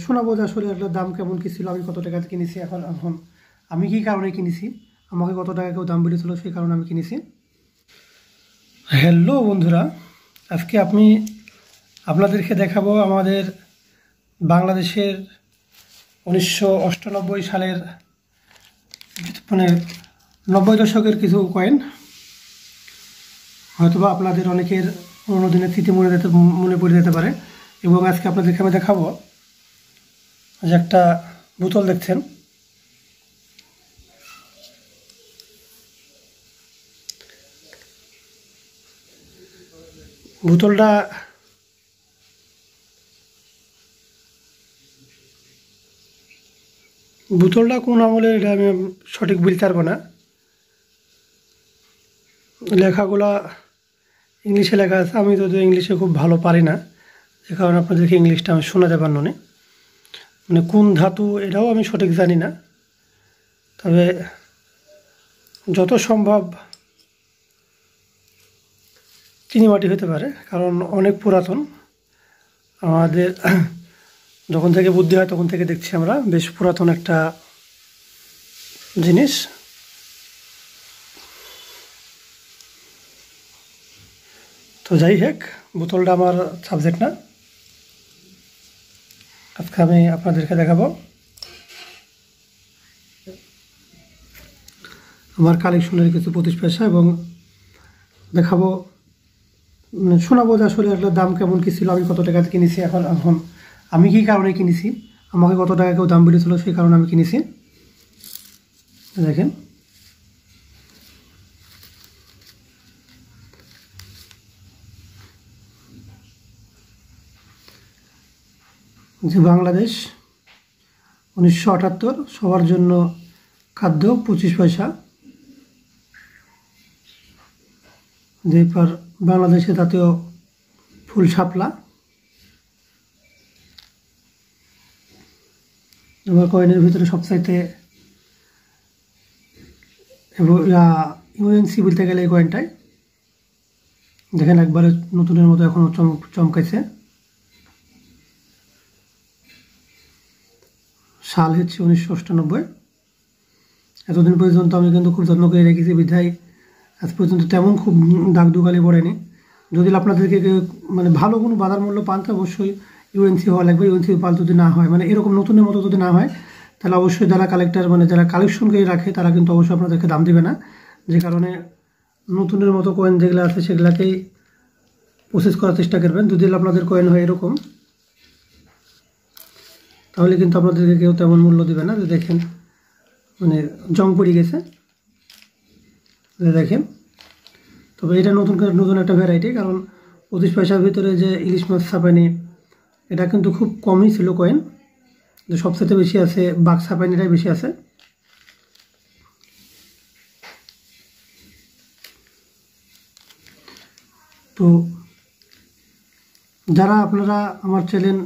শোনাবো যে আসলে এটার দাম কেমন কি ছিল, আমি কত টাকাতে কিনেছি, এখন এখন আমি কি কারণে কিনেছি, আমাকে কত টাকা কেউ দাম বলেছিল সেই কারণে আমি কিনেছি। হ্যালো বন্ধুরা, আজকে আপনাদেরকে দেখাবো আমাদের বাংলাদেশের 1998 সালের মানে 90 দশকের কিছু কয়েন। হয়তোবা আপনাদের অনেকের পুরোনো দিনের স্মৃতি মনে পড়ে যেতে পারে। এবং আজকে আপনাদেরকে আমি দেখাবো যে একটা বোতল দেখছেন, বোতলটা কোন আমলের এটা আমি সঠিক বলতে পারবো না। লেখাগুলা ইংলিশে লেখা আছে, আমি তো ইংলিশে খুব ভালো পারি না, যে কারণে আপনাদেরকে ইংলিশটা আমি শোনাতে পারল না। মানে কোন ধাতু এটাও আমি সঠিক জানি না, তবে যত সম্ভব চিনিমাটি হতে পারে, কারণ অনেক পুরাতন। আমাদের যখন থেকে বুদ্ধি হয় তখন থেকে দেখছি আমরা বেশ পুরাতন একটা জিনিস। তো যাই হোক, বোতলটা আমার সাবজেক্ট না, আজকে আমি আপনাদেরকে দেখাবো আমার কালেকশনের কিছু 25 পয়সা, এবং দেখাবো শোনাবো যে আসলে এটার দাম কেমন কি ছিল, আমি কত টাকাতে কিনেছি, এখন এখন আমি কি কারণে কিনেছি, আমাকে কত টাকা কেউ দাম বলেছিল সেই কারণে আমি কিনেছি। দেখেন, যে বাংলাদেশ 1978 সবার জন্য খাদ্য 25 পয়সা, যেরপর বাংলাদেশের জাতীয় ফুল শাপলা। এবার কয়েনের ভিতরে সবচাইতে ইউএনসি বলতে গেলে এই কয়েনটাই দেখেন একবারে নতুনের মতো এখনো চমকাইছে। সাল হচ্ছে 1998। এতদিন পর্যন্ত আমি কিন্তু খুব যত্ন করে রেখেছি, বিধায় আজ পর্যন্ত তেমন খুব দাগ দুগালি পড়েনি। যদি আপনাদেরকে মানে ভালো কোনো বাজার মূল্য পান তো অবশ্যই ইউএনসি হওয়া লাগবে। ইউএনসি পাল যদি না হয়, মানে এরকম নতুনের মতো যদি না হয়, তাহলে অবশ্যই যারা কালেক্টর মানে যারা কালেকশন করে রাখে তারা কিন্তু অবশ্যই আপনাদেরকে দাম দেবে না। যে কারণে নতুনের মতো কয়েন যেগুলো আছে সেগুলাকেই প্রসেস করার চেষ্টা করবেন। যদি আপনাদের কয়েন হয় এরকম, তাহলে কিন্তু আপনাদেরকে কেউ তেমন মূল্য দেবে না। দেখেন মানে জং পড়ে গেছে, দেখেন। তবে এটা নতুন একটা ভ্যারাইটি, কারণ 25 পয়সার ভিতরে যে ইলিশ মাছ ছাপানি, এটা কিন্তু খুব কমই ছিল কয়েন। যে সবচেয়ে বেশি আছে বাঘ ছাপানিটাই বেশি আছে। তো যারা আপনারা আমার channel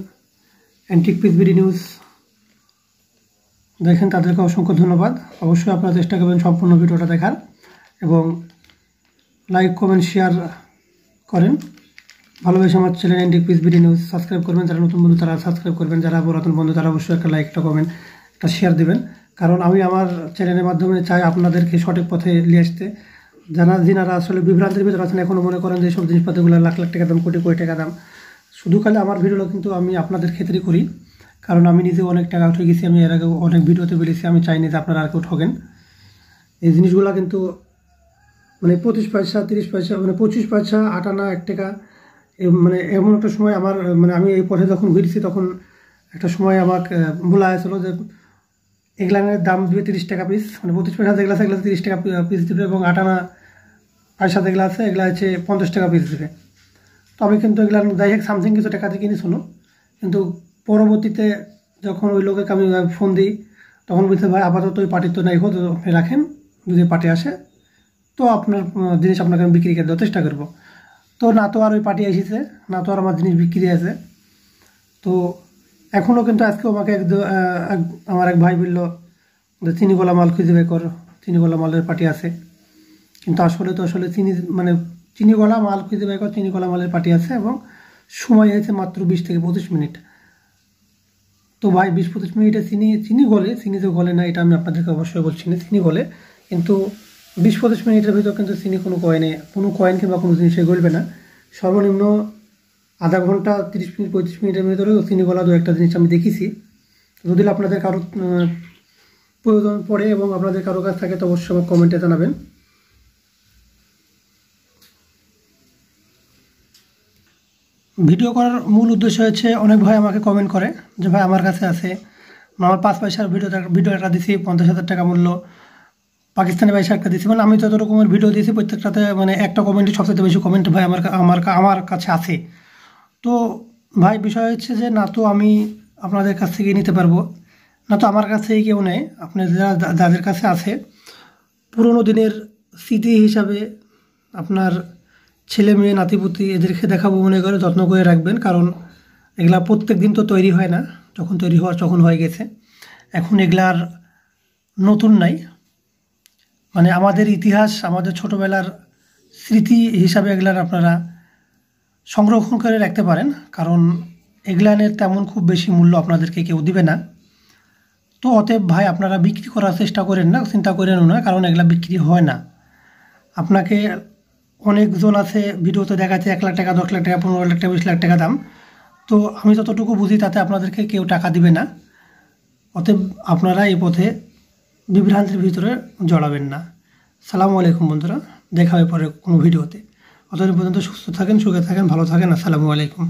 antique piece BD news দেখেন, তাদেরকে অসংখ্য ধন্যবাদ। অবশ্যই আপনারা চেষ্টা করবেন সম্পূর্ণ ভিডিওটা দেখার, এবং লাইক কমেন্ট শেয়ার করেন। ভালোবেসে আমার channel antique piece BD news subscribe করবেন। যারা নতুন বন্ধু তারা সাবস্ক্রাইব করবেন, যারা পুরাতন বন্ধু তারা অবশ্যই একটা লাইক, একটা কমেন্ট, একটা শেয়ার দেবেন। কারণ আমি আমার চ্যানেলের মাধ্যমে চাই আপনাদেরকে সঠিক পথে নিয়ে আসতে। যিনারা আসলে বিভ্রান্তির ভিতরে আছেন, এখনও মনে করেন যে সব জিনিসপত্রগুলো লাখ লাখ টাকা দাম, কোটি কোটি টাকা দাম, শুধু খালি আমার ভিডিওগুলো কিন্তু আমি আপনাদের ক্ষেত্রেই করি, কারণ আমি নিজে অনেক টাকা উঠে গেছি। আমি এর আগে অনেক ভিডিওতে বলেছি, আমি চাইনি যে আপনারা আর কেউ ঠকেন। এই জিনিসগুলো কিন্তু মানে 25 পয়সা, 30 পয়সা, মানে 25 পয়সা, 8 আনা, 1 টাকা, মানে এমন একটা সময় আমার মানে আমি এই পথে যখন ঘুরছি তখন একটা সময় আমাকে বলা হয়েছিল যে এগুলানের দাম দিবে 30 টাকা পিস, মানে 25 পয়সা যেগুলো আছে এগুলো 30 টাকা পিস দিবে, এবং 8 আনা পয়সা যেগুলো আছে এগুলো হচ্ছে 50 টাকা পিস দিবে। তো আমি কিন্তু এগুলো যাই হোক সামথিং কিছু টাকা দিয়ে কিনেছিল, কিন্তু পরবর্তীতে যখন ওই লোককে আমি ফোন দিই তখন বলতে ভাই আপাতত ওই পার্টির তো নাই, হোক রাখেন, যদি পার্টি আসে তো আপনার জিনিস আপনাকে আমি বিক্রি করে দেওয়ার চেষ্টা করবো। তো না তো আর ওই পার্টি এসেছে, না তো আর আমার জিনিস বিক্রি আছে। তো এখনও কিন্তু আজকেও আমাকে আমার এক ভাই বললো যে চিনিকলা মাল খুঁজে বের কর, চিনিকলা মালের পার্টি আছে। কিন্তু আসলে চিনিকলা মাল খুঁজে বের কর, চিনিকলা মালের পার্টি আছে, এবং সময় হয়েছে মাত্র 20 থেকে 25 মিনিট। তো ভাই 20-25 মিনিটে চিনি গলে, চিনি তো গলে না এটা আমি আপনাদেরকে অবশ্যই বলছি না, চিনি গলে, কিন্তু 20-25 মিনিটের ভিতর কিন্তু চিনি কোনো কয়েন কিংবা কোনো জিনিসে গলবে না। সর্বনিম্ন আধা ঘন্টা 30 মিনিট 35 মিনিটের ভিতরে চিনি গলা দু একটা জিনিস আমি দেখেছি। যদি আপনাদের কারো প্রয়োজন পড়ে এবং আপনাদের কারো কাছ থাকে তো অবশ্যই আমার কমেন্টে জানাবেন। ভিডিও করার মূল উদ্দেশ্য হচ্ছে, অনেক ভাই আমাকে কমেন্ট করে যে ভাই আমার কাছে আছে, আমার 5 পয়সার ভিডিও একটা দিছি 50,000 টাকা মূল্য, পাকিস্তানি পয়সা একটা দিছি, মানে আমি যত রকমের ভিডিও দিয়েছি প্রত্যেকটাতে মানে একটা কমেন্টই সবচেয়ে বেশি কমেন্ট ভাই আমার কাছে আছে। তো ভাই বিষয় হচ্ছে যে না তো আমি আপনাদের কাছ থেকে নিতে পারবো, না তো আমার কাছে কেউ নেই। আপনাদের যাদের কাছে আছে পুরোনো দিনের স্মৃতি হিসাবে আপনার ছেলে মেয়ে নাতিপুতি এদেরকে দেখাবো মনে করে যত্ন করে রাখবেন, কারণ এগুলা প্রত্যেক দিন তো তৈরি হয় না, যখন তৈরি হওয়ার তখন হয়ে গেছে। এখন এগুলার নতুন নাই, মানে আমাদের ইতিহাস আমাদের ছোটোবেলার স্মৃতি হিসাবে এগুলার আপনারা সংরক্ষণ করে রাখতে পারেন, কারণ এগুলানের তেমন খুব বেশি মূল্য আপনাদেরকে কেউ দিবে না। তো অতএব ভাই আপনারা বিক্রি করার চেষ্টা করেন না, চিন্তা করেন না, কারণ এগুলা বিক্রি হয় না। আপনাকে অনেকজন আছে ভিডিওতে দেখাচ্ছে 1 লাখ টাকা 10 লাখ টাকা 15 লাখ টাকা 20 লাখ টাকা দাম, তো আমি যতটুকু বুঝি তাতে আপনাদেরকে কেউ টাকা দিবে না। অতএব আপনারা এই পথে বিভ্রান্তির ভিতরে জড়াবেন না। আসসালামু আলাইকুম বন্ধুরা, দেখা হবে পরে কোনো ভিডিওতে। অতদিন পর্যন্ত সুস্থ থাকেন, সুখে থাকেন, ভালো থাকেন। আসসালামু আলাইকুম।